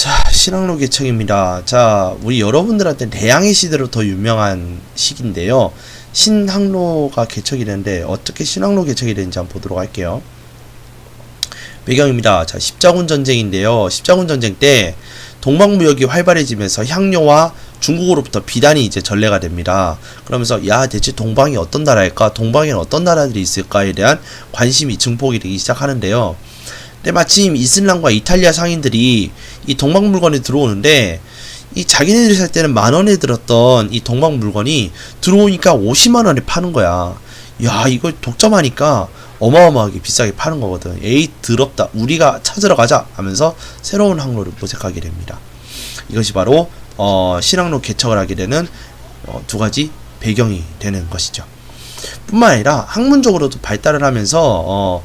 자, 신항로 개척입니다. 자, 우리 여러분들한테 대항해 시대로 더 유명한 시기인데요. 신항로가 개척이 되는데 어떻게 신항로 개척이 되는지 한번 보도록 할게요. 배경입니다. 자, 십자군 전쟁인데요. 십자군 전쟁 때 동방무역이 활발해지면서 향료와 중국으로부터 비단이 이제 전래가 됩니다. 그러면서 야, 대체 동방이 어떤 나라일까? 동방에는 어떤 나라들이 있을까에 대한 관심이 증폭이 되기 시작하는데요. 근데 마침 이슬람과 이탈리아 상인들이 이 동방 물건에 들어오는데 이 자기네들이 살 때는 10,000원에 들었던 이 동방 물건이 들어오니까 500,000원에 파는 거야. 야, 이걸 독점하니까 어마어마하게 비싸게 파는 거거든. 에이, 더럽다. 우리가 찾으러 가자 하면서 새로운 항로를 모색하게 됩니다. 이것이 바로 신항로 개척을 하게 되는 두 가지 배경이 되는 것이죠. 뿐만 아니라 학문적으로도 발달을 하면서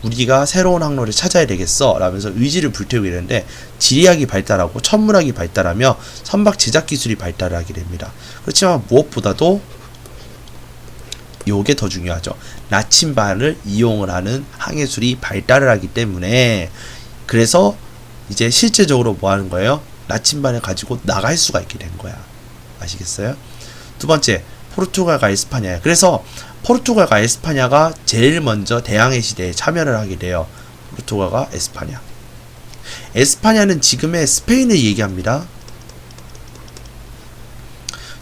우리가 새로운 항로를 찾아야 되겠어 라면서 의지를 불태우게 되는데 지리학이 발달하고 천문학이 발달하며 선박 제작 기술이 발달을 하게 됩니다. 그렇지만 무엇보다도 요게 더 중요하죠. 나침반을 이용을 하는 항해술이 발달을 하기 때문에 그래서 이제 실제적으로 뭐 하는 거예요? 나침반을 가지고 나갈 수가 있게 된 거야. 아시겠어요? 두 번째, 포르투갈과 에스파냐. 그래서 포르투갈과 에스파냐가 제일 먼저 대항해 시대에 참여를 하게 돼요. 포르투갈과 에스파냐. 에스파냐는 지금의 스페인을 얘기합니다.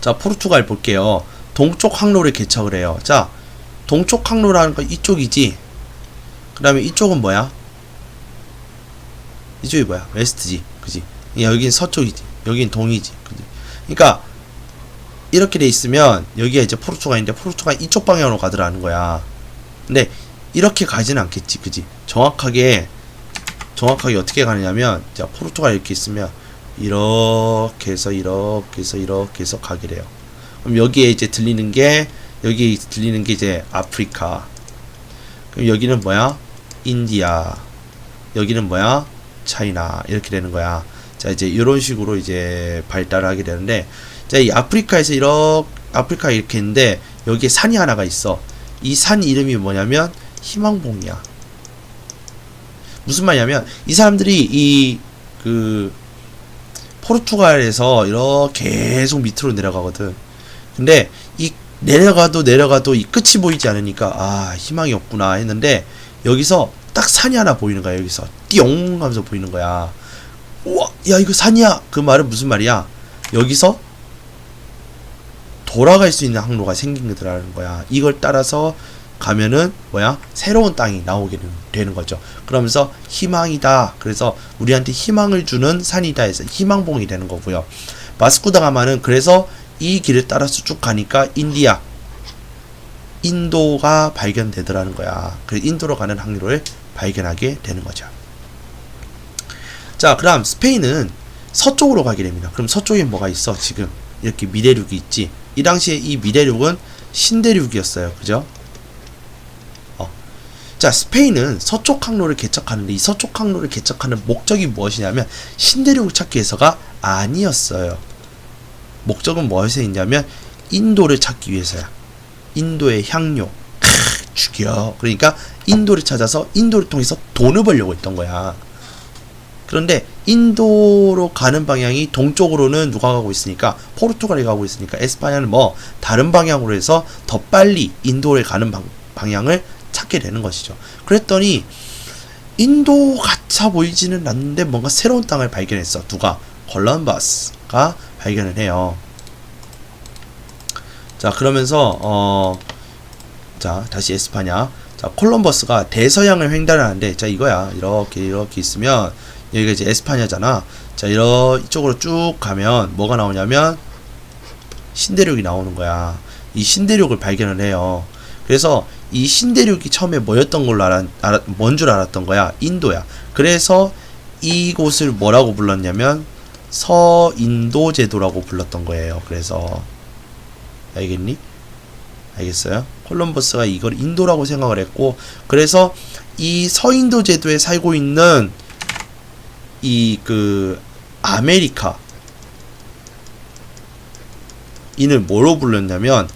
자, 포르투갈 볼게요. 동쪽 항로를 개척을 해요. 자, 동쪽 항로라는 건 이쪽이지. 그 다음에 이쪽은 뭐야? 이쪽이 뭐야? 웨스트지. 그지? 여긴 서쪽이지. 여긴 동이지. 그지? 그러니까 이렇게 돼 있으면 여기가 이제 포르투갈인데 포르투갈 이쪽 방향으로 가더라는 거야. 근데 이렇게 가지는 않겠지. 그지? 정확하게 어떻게 가느냐면, 자, 포르투갈 이렇게 있으면 이렇게 해서 가게 돼요. 그럼 여기 들리는 게 이제 아프리카. 그럼 여기는 뭐야? 인디아. 여기는 뭐야? 차이나. 이렇게 되는 거야. 자, 이제 이런 식으로 이제 발달을 하게 되는데, 자, 이 아프리카에서 아프리카 이렇게 있는데 여기에 산이 하나가 있어. 이 산 이름이 뭐냐면 희망봉이야. 무슨 말이냐면 이 사람들이 포르투갈에서 이렇게 계속 밑으로 내려가거든. 근데 이 내려가도 이 끝이 보이지 않으니까 희망이 없구나 했는데 여기서 딱 산이 하나 보이는 거야. 여기서 띠용 하면서 보이는 거야. 우와, 야, 이거 산이야. 그 말은 무슨 말이야? 여기서 돌아갈 수 있는 항로가 생긴 거라는 거야. 이걸 따라서 가면은 뭐야? 새로운 땅이 나오게 되는 거죠. 그러면서 희망이다. 그래서 우리한테 희망을 주는 산이다 해서 희망봉이 되는 거고요. 바스코다가마는 그래서 이 길을 따라서 쭉 가니까 인도가 발견되더라는 거야. 그래서 인도로 가는 항로를 발견하게 되는 거죠. 자, 그다음 스페인은 서쪽으로 가게 됩니다. 그럼 서쪽에 뭐가 있어? 지금 이렇게 미대륙이 있지. 이 당시에 이 미대륙은 신대륙이었어요. 그죠? 자, 스페인은 서쪽 항로를 개척하는데 이 서쪽 항로를 개척하는 목적이 무엇이냐면 신대륙을 찾기 위해서가 아니었어요. 목적은 무엇에 있냐면 인도를 찾기 위해서야. 인도의 향료. 죽여. 그러니까 인도를 찾아서 인도를 통해서 돈을 벌려고 했던 거야. 그런데 인도로 가는 방향이 동쪽으로는 누가 가고 있으니까 포르투갈이 가고 있으니까 에스파냐는 뭐 다른 방향으로 해서 더 빨리 인도에 가는 방향을 찾게 되는 것이죠. 그랬더니 인도 같아 보이지는 않는데 뭔가 새로운 땅을 발견했어. 누가? 콜럼버스가 발견을 해요. 자, 그러면서 자, 다시 에스파냐. 자, 콜럼버스가 대서양을 횡단을 하는데, 자, 이거야. 이렇게 있으면 여기가 이제 에스파냐잖아. 자, 이쪽으로 쭉 가면 뭐가 나오냐면 신대륙이 나오는 거야. 이 신대륙을 발견을 해요. 그래서 이 신대륙이 처음에 뭐였던 걸로 뭔 줄 알았던 거야? 인도야. 그래서 이곳을 뭐라고 불렀냐면 서인도 제도라고 불렀던 거예요. 그래서 알겠니? 알겠어요? 콜럼버스가 이걸 인도라고 생각을 했고, 그래서 이 서인도 제도에 살고 있는 아메리카 인을 뭐로 불렀냐면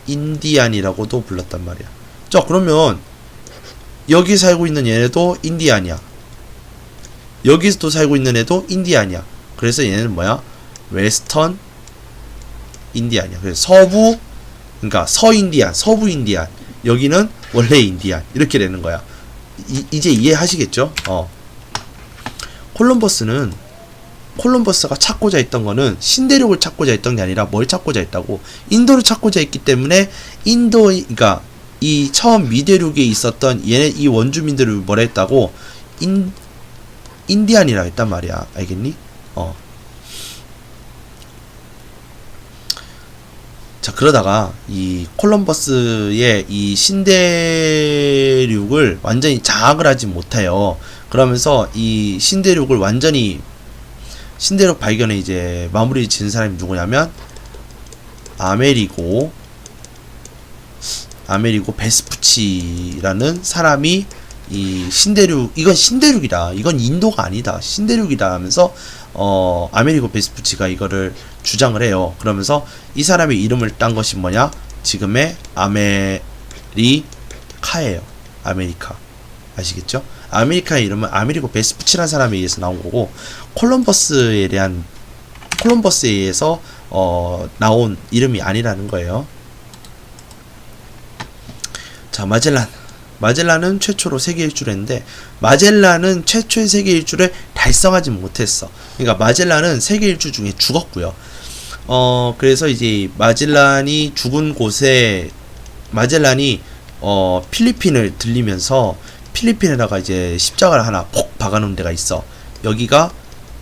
인디안이라고도 불렀단 말이야. 자, 그러면 여기 살고 있는 얘네도 인디안이야. 여기서 또 살고 있는 애도 인디안이야. 그래서 얘는 뭐야? 웨스턴 인디안이야. 그래서 서부, 그러니까 서인디안, 서부 인디안. 여기는 원래 인디안. 이렇게 되는 거야. 이제 이해하시겠죠? 콜럼버스가 찾고자 했던 거는 신대륙을 찾고자 했던 게 아니라 뭘 찾고자 했다고? 인도를 찾고자 했기 때문에 그러니까 이 처음 미대륙에 있었던 이 원주민들을 뭐라 했다고? 인디안이라 했단 말이야. 알겠니? 자, 그러다가 이 콜럼버스의 이 신대륙을 완전히 장악을 하지 못해요. 그러면서 이 신대륙 발견에 이제 마무리 지은 사람이 누구냐면 아메리고 베스푸치라는 사람이 이 이건 신대륙이다. 이건 인도가 아니다. 신대륙이다 하면서 아메리고 베스푸치가 이거를 주장을 해요. 그러면서 이 사람의 이름을 딴 것이 뭐냐? 지금의 아메리카예요. 아메리카. 아시겠죠? 아메리카의 이름은 아메리고 베스푸치라는 사람에 의해서 나온 거고, 콜럼버스에 의해서 나온 이름이 아니라는 거예요. 자, 마젤란은 최초로 세계 일주를 했는데, 마젤란은 최초의 세계 일주를 달성하지 못했어. 그러니까 마젤란은 세계 일주 중에 죽었고요. 그래서 이제 마젤란이 죽은 곳에 마젤란이 필리핀을 들리면서 필리핀에다가 이제 십자가를 하나 폭 박아놓은 데가 있어. 여기가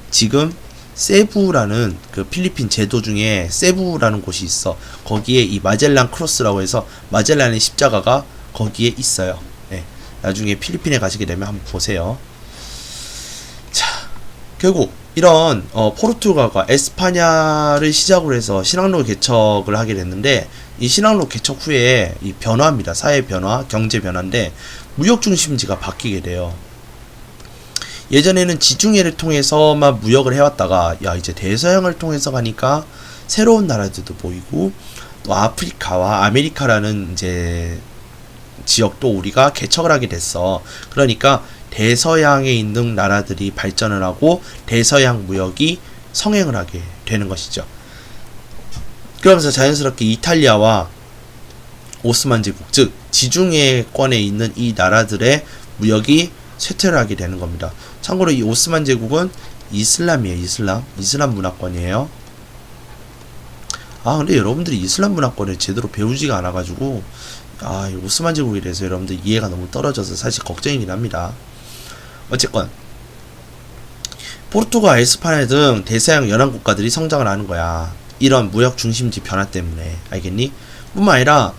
지금 세부라는 그 필리핀 제도 중에 세부라는 곳이 있어. 거기에 이 마젤란 크로스라고 해서 마젤란의 십자가가 거기에 있어요. 네. 나중에 필리핀에 가시게 되면 한번 보세요. 자, 결국 이런 포르투갈과 에스파냐를 시작으로 해서 신항로 개척을 하게 됐는데, 이 신항로 개척 후에 이 변화입니다. 사회 변화, 경제 변화인데 무역 중심지가 바뀌게 돼요. 예전에는 지중해를 통해서만 무역을 해왔다가 이제 대서양을 통해서 가니까 새로운 나라들도 보이고, 또 아프리카와 아메리카라는 이제 지역도 우리가 개척을 하게 됐어. 그러니까 대서양에 있는 나라들이 발전을 하고 대서양 무역이 성행을 하게 되는 것이죠. 그러면서 자연스럽게 이탈리아와 오스만 제국, 즉 지중해권에 있는 이 나라들의 무역이 쇠퇴를 하게 되는 겁니다. 참고로 이 오스만 제국은 이슬람이에요. 이슬람 문화권이에요. 근데 여러분들이 이슬람 문화권을 제대로 배우지가 않아가지고 이 오스만 제국에 대해서 여러분들 이해가 너무 떨어져서 사실 걱정이긴 합니다. 어쨌건 포르투갈, 에스파냐 등 대서양 연안 국가들이 성장을 하는 거야. 이런 무역 중심지 변화 때문에. 알겠니? 뿐만 아니라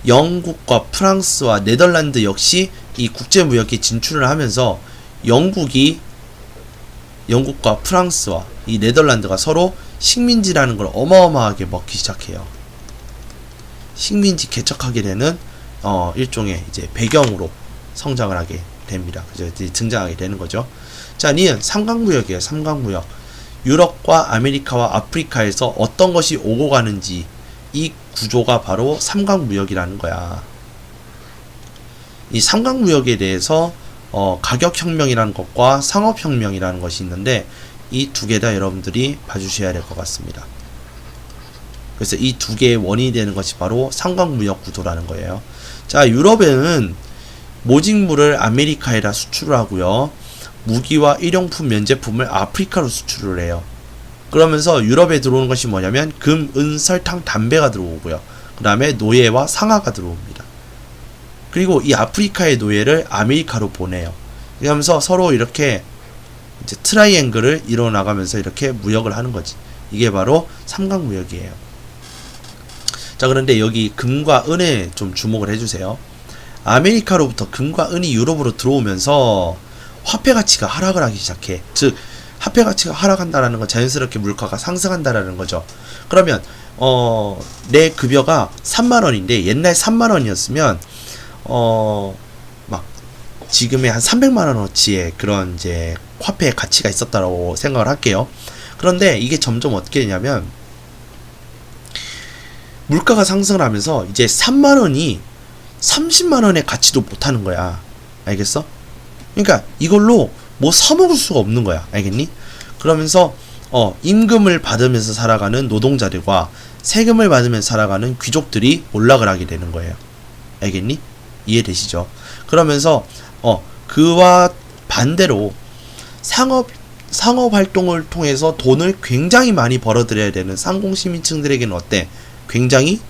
영국과 프랑스와 네덜란드 역시 이 국제 무역에 진출을 하면서 영국과 프랑스와 이 네덜란드가 서로 식민지라는 걸 어마어마하게 먹기 시작해요. 식민지 개척하게 되는 일종의 이제 배경으로 성장을 하게 됩니다. 그죠? 이제 등장하게 되는 거죠. 자, 니은 삼각무역이에요. 삼각무역. 유럽과 아메리카와 아프리카에서 어떤 것이 오고 가는지, 이 구조가 바로 삼각무역이라는 거야. 이 삼각무역에 대해서 가격혁명이라는 것과 상업혁명이라는 것이 있는데, 이 두 개 다 여러분들이 봐주셔야 될 것 같습니다. 그래서 이 두 개의 원인이 되는 것이 바로 삼각무역 구도라는 거예요. 자, 유럽에는 모직물을 아메리카에다 수출을 하고요. 무기와 일용품, 면제품을 아프리카로 수출을 해요. 그러면서 유럽에 들어오는 것이 뭐냐면 금, 은, 설탕, 담배가 들어오고요. 그 다음에 노예와 상아가 들어옵니다. 그리고 이 아프리카의 노예를 아메리카로 보내요. 그러면서 서로 이렇게 이제 트라이앵글을 이뤄 나가면서 이렇게 무역을 하는 거지. 이게 바로 삼각무역이에요. 자, 그런데 여기 금과 은에 좀 주목을 해주세요. 아메리카로부터 금과 은이 유럽으로 들어오면서 화폐 가치가 하락을 하기 시작해. 즉, 화폐 가치가 하락한다라는 건 자연스럽게 물가가 상승한다라는 거죠. 그러면 내 급여가 3만원인데 옛날 3만원이었으면 막 지금의 한 300만원어치의 그런 이제 화폐의 가치가 있었다라고 생각을 할게요. 그런데 이게 점점 어떻게 되냐면 물가가 상승을 하면서 이제 3만원이 30만원의 가치도 못하는 거야. 알겠어? 그러니까 이걸로 뭐 사먹을 수가 없는 거야. 알겠니? 그러면서 임금을 받으면서 살아가는 노동자들과 세금을 받으면서 살아가는 귀족들이 몰락을 하게 되는 거예요. 알겠니? 이해되시죠? 그러면서 그와 반대로 상업 활동을 통해서 돈을 굉장히 많이 벌어들여야 되는 상공시민층들에게는 어때? 굉장히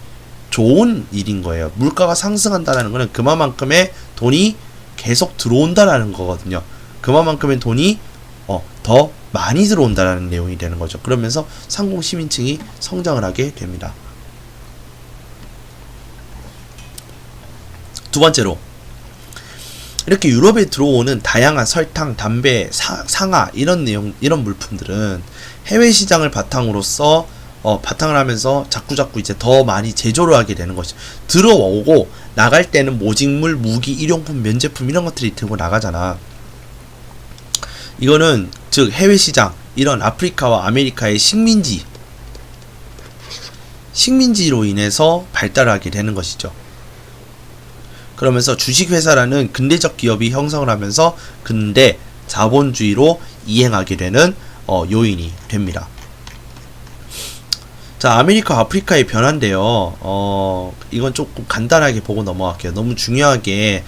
좋은 일인 거예요. 물가가 상승한다는 거는 그만큼의 돈이 계속 들어온다라는 거거든요. 그만큼의 돈이 더 많이 들어온다라는 내용이 되는 거죠. 그러면서 상공시민층이 성장을 하게 됩니다. 두 번째로, 이렇게 유럽에 들어오는 다양한 설탕, 담배, 상아 이런 물품들은 해외 시장을 바탕으로서 바탕을 하면서 자꾸자꾸 이제 더 많이 제조를 하게 되는 것이, 들어오고 나갈 때는 모직물, 무기, 일용품, 면제품 이런 것들이 들고 나가잖아. 이거는 즉 해외 시장, 이런 아프리카와 아메리카의 식민지로 인해서 발달하게 되는 것이죠. 그러면서 주식회사라는 근대적 기업이 형성을 하면서 근대 자본주의로 이행하게 되는 요인이 됩니다. 자, 아메리카, 아프리카의 변화인데요. 이건 조금 간단하게 보고 넘어갈게요. 너무 중요하게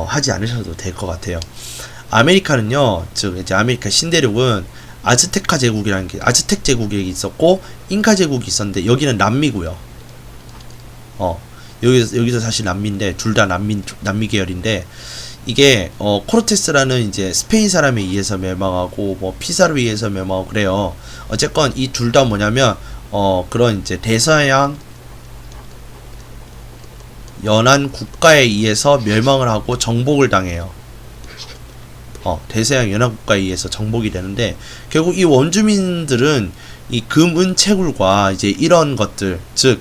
하지 않으셔도 될 것 같아요. 아메리카는요, 즉 이제 아메리카 신대륙은 아즈테카 제국이라는 게, 아즈텍 제국이 있었고 잉카 제국이 있었는데, 여기는 남미고요. 여기서 사실 남미인데, 둘 다 남미 계열인데, 이게 코르테스라는 이제 스페인 사람에 의해서 멸망하고 뭐 피사르에 의해서 멸망하고 그래요. 어쨌건 이 둘 다 뭐냐면 그런 이제 대서양 연안 국가에 의해서 멸망을 하고 정복을 당해요. 대서양 연안 국가에 의해서 정복이 되는데, 결국 이 원주민들은 이 금은 채굴과 이제 이런 것들, 즉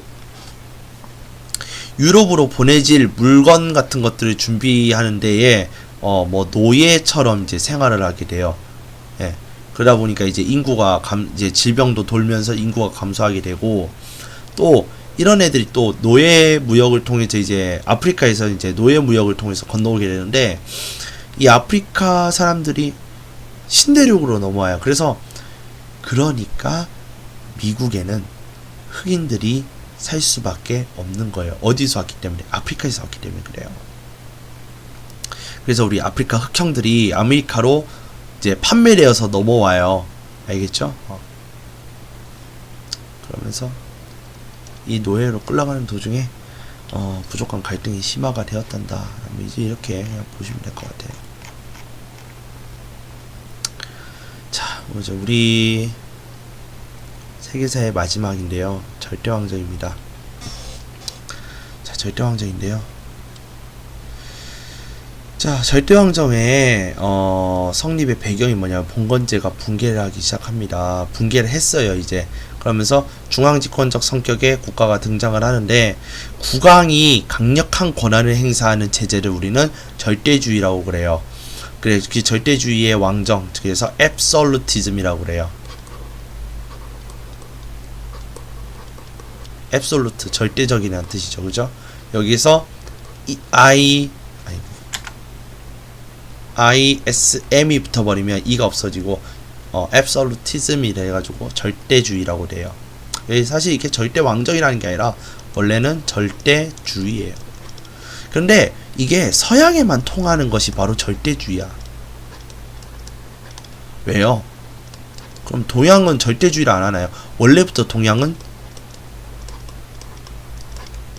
유럽으로 보내질 물건 같은 것들을 준비하는 데에 뭐 노예처럼 이제 생활을 하게 돼요. 예. 그러다 보니까 이제 인구가 이제 질병도 돌면서 인구가 감소하게 되고, 또 이런 애들이 또 노예 무역을 통해서 이제 아프리카에서 이제 노예 무역을 통해서 건너오게 되는데, 이 아프리카 사람들이 신대륙으로 넘어와요. 그러니까 미국에는 흑인들이 살 수밖에 없는 거예요. 어디서 왔기 때문에? 아프리카에서 왔기 때문에 그래요. 그래서 우리 아프리카 흑형들이 아메리카로 이제 판매되어서 넘어와요. 알겠죠? 그러면서 이 노예로 끌려가는 도중에 부족한 갈등이 심화가 되었단다. 이제 이렇게 그냥 보시면 될 것 같아요. 자, 먼저 우리 세계사의 마지막인데요. 절대왕정입니다. 자, 절대왕정인데요. 자, 절대왕정의 성립의 배경이 뭐냐면, 봉건제가 붕괴를 하기 시작합니다. 붕괴를 했어요, 이제. 그러면서 중앙집권적 성격의 국가가 등장을 하는데, 국왕이 강력한 권한을 행사하는 체제를 우리는 절대주의라고 그래요. 그래서 그 절대주의의 왕정, 그래서 앱솔루티즘이라고 그래요. 앱솔루트, 절대적이라는 뜻이죠. 그죠? 여기서 ISM이 붙어버리면 E가 없어지고 앱솔루티즘이 돼가지고 절대주의라고 돼요. 사실 이게 절대 왕정이라는 게 아니라 원래는 절대주의예요. 그런데 이게 서양에만 통하는 것이 바로 절대주의야. 왜요? 그럼 동양은 절대주의를 안 하나요? 원래부터 동양은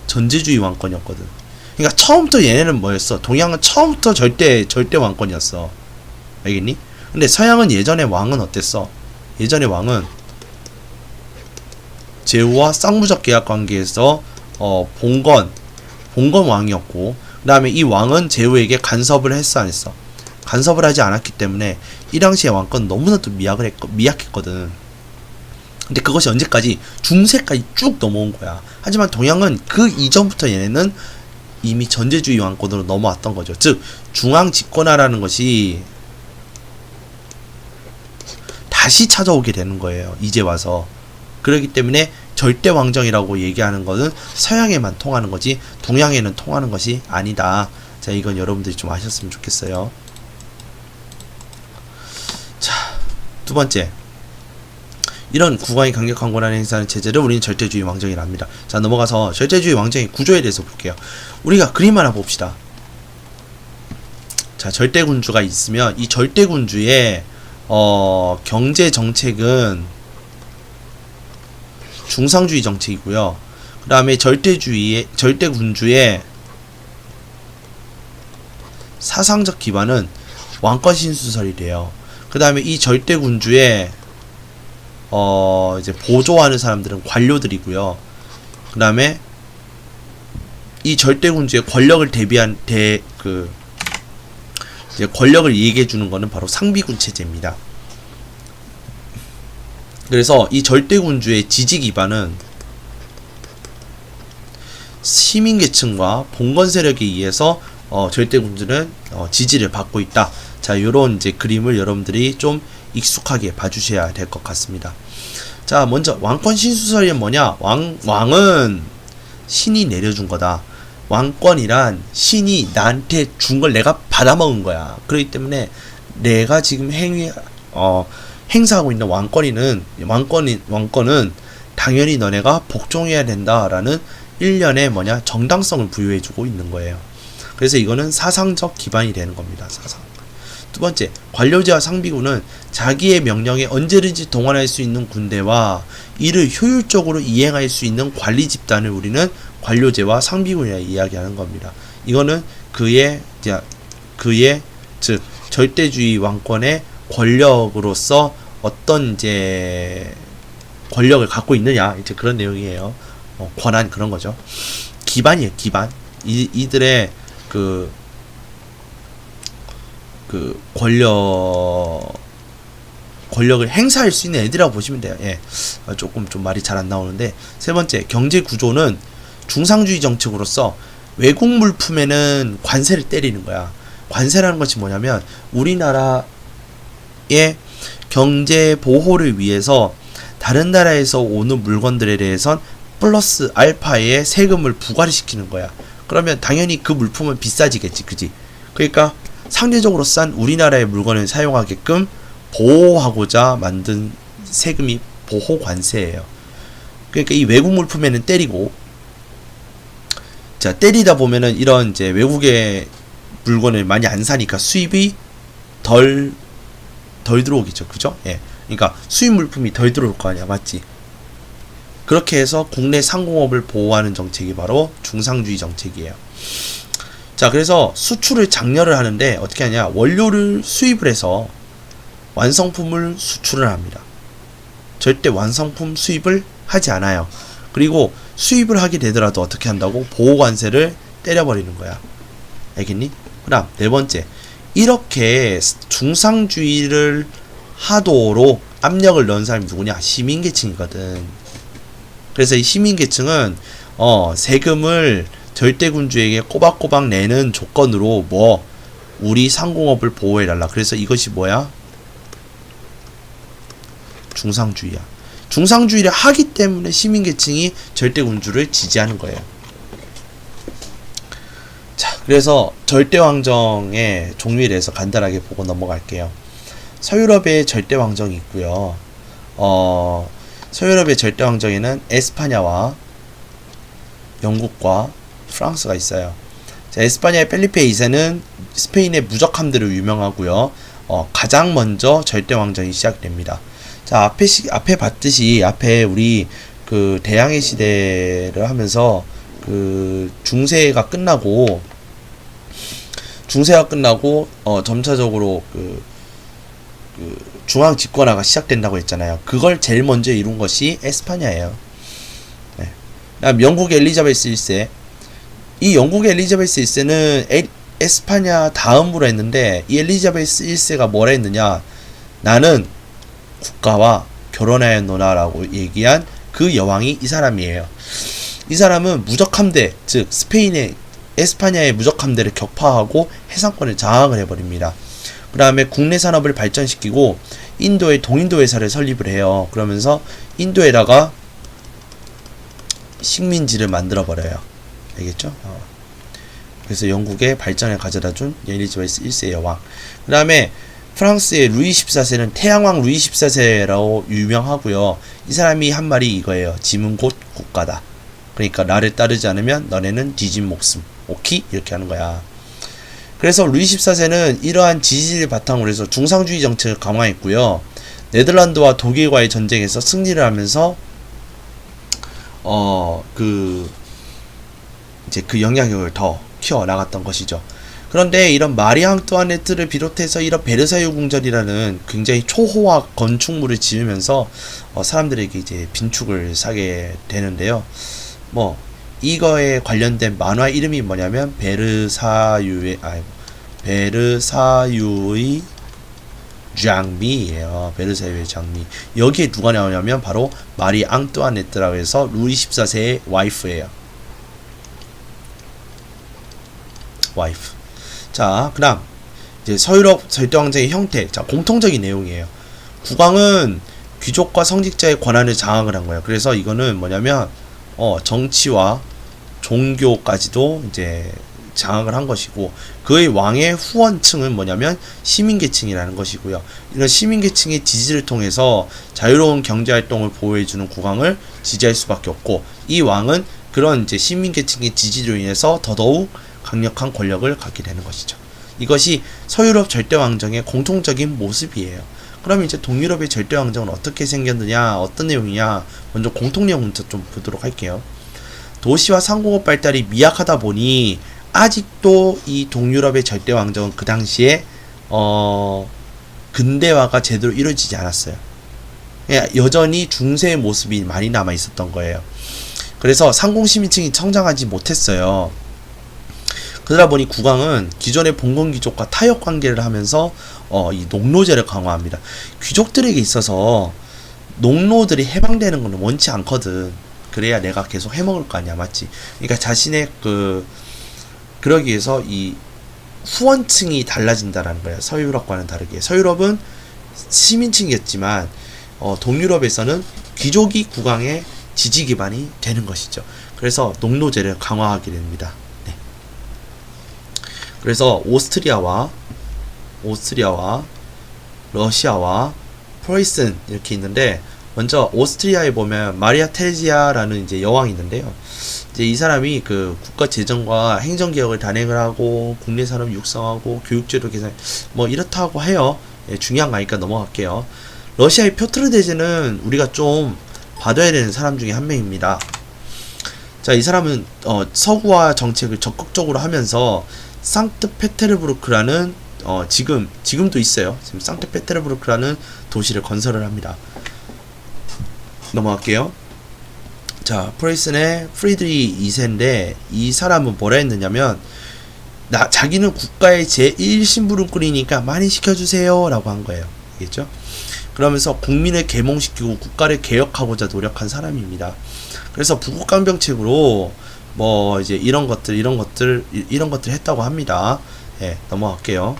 전제주의 왕권이었거든. 그러니까 처음부터 얘네는 뭐였어? 동양은 처음부터 절대 왕권이었어. 알겠니? 근데 서양은 예전에 왕은 어땠어? 예전에 왕은 제후와 쌍무적 계약 관계에서 봉건 왕이었고, 그 다음에 이 왕은 제후에게 간섭을 했어, 안 했어? 간섭을 하지 않았기 때문에 이 당시의 왕권은 너무나도 미약했거든. 근데 그것이 언제까지? 중세까지 쭉 넘어온 거야. 하지만 동양은 그 이전부터 얘네는 이미 전제주의 왕권으로 넘어왔던 거죠. 즉 중앙 집권화라는 것이 다시 찾아오게 되는 거예요, 이제 와서. 그렇기 때문에 절대 왕정이라고 얘기하는 것은 서양에만 통하는 거지 동양에는 통하는 것이 아니다. 자, 이건 여러분들이 좀 아셨으면 좋겠어요. 두 번째, 이런 국왕이 강력한 권한을 행사하는 체제를 우리는 절대주의 왕정이라 합니다. 자, 넘어가서 절대주의 왕정의 구조에 대해서 볼게요. 우리가 그림 하나 봅시다. 자, 절대군주가 있으면 이 절대군주의 경제 정책은 중상주의 정책이고요. 그 다음에 절대군주의 사상적 기반은 왕권 신수설이래요. 그 다음에 이 절대군주의 이제 보조하는 사람들은 관료들이고요. 그 다음에 이 절대군주의 권력을 이제 권력을 얘기해주는 거는 바로 상비군 체제입니다. 그래서 이 절대군주의 지지 기반은 시민계층과 봉건 세력에 의해서 절대군주는 지지를 받고 있다. 자, 요런 이제 그림을 여러분들이 좀 익숙하게 봐주셔야 될 것 같습니다. 자, 먼저 왕권 신수설이 뭐냐? 왕은 신이 내려준 거다. 왕권이란 신이 나한테 준 걸 내가 받아먹은 거야. 그렇기 때문에 내가 지금 행사하고 있는 왕권은 당연히 너네가 복종해야 된다라는 일련의 정당성을 부여해주고 있는 거예요. 그래서 이거는 사상적 기반이 되는 겁니다. 사상. 두 번째, 관료제와 상비군은 자기의 명령에 언제든지 동원할 수 있는 군대와 이를 효율적으로 이행할 수 있는 관리 집단을 우리는 관료제와 상비군이라 이야기하는 겁니다. 이거는 그의 즉 절대주의 왕권의 권력으로서 어떤 이제 권력을 갖고 있느냐, 이제 그런 내용이에요. 권한, 그런 거죠. 기반이에요, 기반. 이들의 그 권력을 행사할 수 있는 애들이라고 보시면 돼요. 예. 조금 좀 말이 잘 안 나오는데, 세 번째, 경제 구조는 중상주의 정책으로서 외국 물품에는 관세를 때리는 거야. 관세라는 것이 뭐냐면 우리나라의 경제 보호를 위해서 다른 나라에서 오는 물건들에 대해선 플러스 알파의 세금을 부과를 시키는 거야. 그러면 당연히 그 물품은 비싸지겠지, 그지? 그러니까 상대적으로 싼 우리나라의 물건을 사용하게끔 보호하고자 만든 세금이 보호관세예요. 그러니까 이 외국 물품에는 때리고, 자, 때리다 보면은 이런 이제 외국의 물건을 많이 안 사니까 수입이 덜 들어오겠죠, 그죠? 예. 그러니까 수입 물품이 덜 들어올 거 아니야, 맞지? 그렇게 해서 국내 상공업을 보호하는 정책이 바로 중상주의 정책이에요. 자, 그래서 수출을 장려를 하는데 어떻게 하냐? 원료를 수입을 해서 완성품을 수출을 합니다. 절대 완성품 수입을 하지 않아요. 그리고 수입을 하게 되더라도 어떻게 한다고? 보호관세를 때려버리는 거야. 알겠니? 그 다음 네 번째, 이렇게 중상주의를 하도록 압력을 넣은 사람이 누구냐? 시민계층이거든. 그래서 이 시민계층은 세금을 절대군주에게 꼬박꼬박 내는 조건으로 우리 상공업을 보호해달라. 그래서 이것이 뭐야? 중상주의야. 중상주의를 하기 때문에 시민계층이 절대군주를 지지하는 거예요. 자, 그래서 절대왕정의 종류에 대해서 간단하게 보고 넘어갈게요. 서유럽에 절대왕정이 있고요. 서유럽의 절대왕정에는 에스파냐와 영국과 프랑스가 있어요. 자, 에스파냐의 펠리페 2세는 스페인의 무적함대로 유명하고요. 가장 먼저 절대왕정이 시작됩니다. 자, 앞에 봤듯이, 앞에 우리 그 대항해 시대를 하면서 그 중세가 끝나고 점차적으로 그 중앙 집권화가 시작된다고 했잖아요. 그걸 제일 먼저 이룬 것이 에스파냐예요. 네. 그다음 영국의 엘리자베스 1세. 이 영국의 엘리자베스 1세는 에스파냐 다음으로 했는데, 이 엘리자베스 1세가 뭐라 했느냐? 나는 국가와 결혼하였노라라고 얘기한 그 여왕이 이 사람이에요. 이 사람은 무적함대, 즉 스페인의 에스파냐의 무적함대를 격파하고 해상권을 장악을 해버립니다. 그 다음에 국내 산업을 발전시키고 인도에 동인도 회사를 설립을 해요. 그러면서 인도에다가 식민지를 만들어버려요. 알겠죠? 그래서 영국의 발전을 가져다준 엘리자베스 1세 여왕. 그 다음에 프랑스의 루이 14세는 태양왕 루이 14세라고 유명하고요. 이 사람이 한 말이 이거예요. 짐은 곧 국가다. 그러니까 나를 따르지 않으면 너네는 뒤진 목숨. 오키? 이렇게 하는 거야. 그래서 루이 14세는 이러한 지지를 바탕으로 해서 중상주의 정책을 강화했고요. 네덜란드와 독일과의 전쟁에서 승리를 하면서 이제 그 영향력을 더 키워나갔던 것이죠. 그런데 이런 마리 앙뚜아네트를 비롯해서 이런 베르사유 궁전이라는 굉장히 초호화 건축물을 지으면서 사람들에게 이제 빈축을 사게 되는데요. 뭐 이거에 관련된 만화 이름이 뭐냐면 베르사유의 장미예요. 베르사유의 장미. 여기에 누가 나오냐면 바로 마리 앙뚜아네트라고 해서 루이 14세의 와이프예요. 와이프. 자, 그다음 이제 서유럽 절대왕정의 형태. 자, 공통적인 내용이에요. 국왕은 귀족과 성직자의 권한을 장악을 한 거예요. 그래서 이거는 뭐냐면 정치와 종교까지도 이제 장악을 한 것이고, 그의 왕의 후원층은 뭐냐면 시민계층이라는 것이고요. 이런 시민계층의 지지를 통해서 자유로운 경제활동을 보호해주는 국왕을 지지할 수밖에 없고, 이 왕은 그런 이제 시민계층의 지지로 인해서 더더욱 강력한 권력을 갖게 되는 것이죠. 이것이 서유럽 절대왕정의 공통적인 모습이에요. 그럼 이제 동유럽의 절대왕정은 어떻게 생겼느냐, 어떤 내용이냐, 먼저 공통 내용부터 좀 보도록 할게요. 도시와 상공업 발달이 미약하다 보니 아직도 이 동유럽의 절대왕정은 그 당시에 근대화가 제대로 이루어지지 않았어요. 여전히 중세의 모습이 많이 남아 있었던 거예요. 그래서 상공시민층이 성장하지 못했어요. 그러다 보니 국왕은 기존의 봉건 귀족과 타협 관계를 하면서 이 농노제를 강화합니다. 귀족들에게 있어서 농노들이 해방되는 건 원치 않거든. 그래야 내가 계속 해먹을 거 아니야, 맞지? 그러니까 자신의 그러기 위해서 이 후원층이 달라진다라는 거예요. 서유럽과는 다르게. 서유럽은 시민층이었지만 동유럽에서는 귀족이 국왕의 지지 기반이 되는 것이죠. 그래서 농노제를 강화하게 됩니다. 네. 그래서 오스트리아와 러시아와 프로이센 이렇게 있는데, 먼저 오스트리아에 보면 마리아 테레지아라는 이제 여왕이 있는데요. 이제 이 사람이 그 국가 재정과 행정 개혁을 단행을 하고 국내 산업 육성하고 교육제도 개선 뭐 이렇다고 해요. 예, 중요한 거니까 넘어갈게요. 러시아의 표트르 대제는 우리가 좀 봐둬야 되는 사람 중에 한 명입니다. 자, 이 사람은 서구화 정책을 적극적으로 하면서 상트페테르부르크라는 지금도 있어요. 지금 상트페테르부르크라는 도시를 건설을 합니다. 넘어갈게요. 자, 프로이센의 프리드리 2세인데 이 사람은 뭐라 했느냐면 자기는 국가의 제1심부름꾼이니까 많이 시켜주세요 라고 한 거예요. 알겠죠? 그러면서 국민을 계몽시키고 국가를 개혁하고자 노력한 사람입니다. 그래서 부국강병책으로 뭐 이제 이런 것들 했다고 합니다. 예, 넘어갈게요.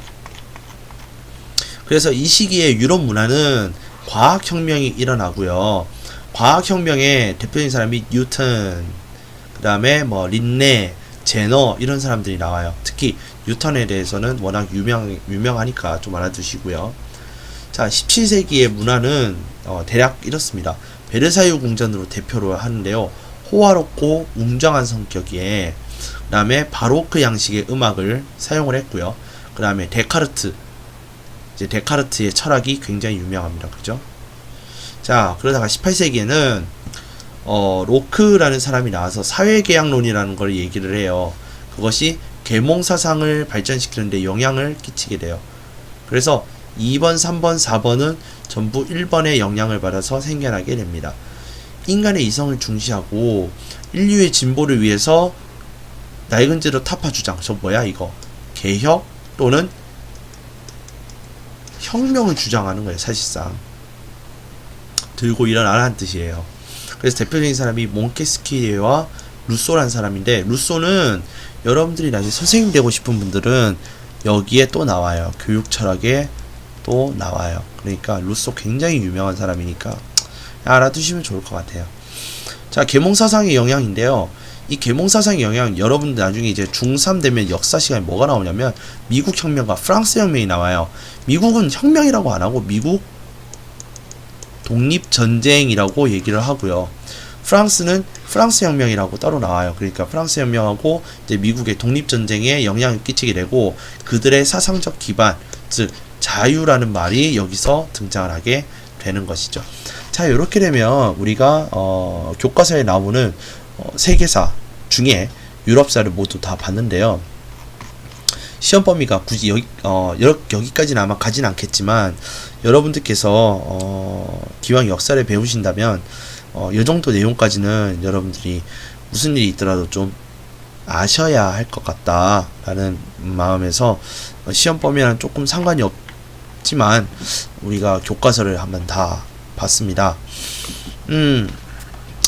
그래서 이 시기에 유럽 문화는 과학혁명이 일어나고요. 과학혁명의 대표적인 사람이 뉴턴, 그 다음에 뭐 린네, 제너 이런 사람들이 나와요. 특히 뉴턴에 대해서는 워낙 유명하니까 좀 알아두시고요. 자, 17세기의 문화는 대략 이렇습니다. 베르사유 궁전으로 대표로 하는데요. 호화롭고 웅장한 성격이에, 그 다음에 바로크 양식의 음악을 사용을 했고요. 그 다음에 데카르트의 철학이 굉장히 유명합니다. 그죠? 자, 그러다가 18세기에는 로크라는 사람이 나와서 사회계약론이라는 걸 얘기를 해요. 그것이 계몽사상을 발전시키는데 영향을 끼치게 돼요. 그래서 2번, 3번, 4번은 전부 1번의 영향을 받아서 생겨나게 됩니다. 인간의 이성을 중시하고 인류의 진보를 위해서 낡은 제도 타파 주장. 저 뭐야 이거? 개혁 또는 혁명을 주장하는 거예요. 사실상 들고 일어나라는 뜻이에요. 그래서 대표적인 사람이 몽테스키에와 루소라는 사람인데, 루소는 여러분들이 나중에 선생님 되고 싶은 분들은 여기에 또 나와요. 교육 철학에 또 나와요. 그러니까 루소 굉장히 유명한 사람이니까 알아두시면 좋을 것 같아요. 자, 계몽사상의 영향인데요. 이 계몽사상의 영향, 여러분들 나중에 이제 중3 되면 역사 시간에 뭐가 나오냐면 미국 혁명과 프랑스 혁명이 나와요. 미국은 혁명이라고 안 하고 미국 독립전쟁이라고 얘기를 하고요. 프랑스는 프랑스 혁명이라고 따로 나와요. 그러니까 프랑스 혁명하고 이제 미국의 독립전쟁에 영향을 끼치게 되고 그들의 사상적 기반, 즉 자유라는 말이 여기서 등장을 하게 되는 것이죠. 자, 이렇게 되면 우리가 교과서에 나오는 세계사 중에 유럽사를 모두 다 봤는데요. 시험 범위가 굳이 여기까지는 아마 가진 않겠지만 여러분들께서 기왕 역사를 배우신다면 이 정도 내용까지는 여러분들이 무슨 일이 있더라도 좀 아셔야 할 것 같다라는 마음에서 시험 범위랑 조금 상관이 없지만 우리가 교과서를 한번 다 봤습니다.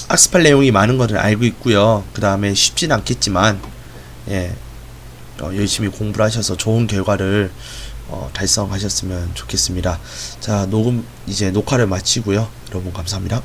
학습할 내용이 많은 것을 알고 있고요. 그 다음에 쉽진 않겠지만 열심히 공부를 하셔서 좋은 결과를 달성하셨으면 좋겠습니다. 자, 이제 녹화를 마치고요. 여러분 감사합니다.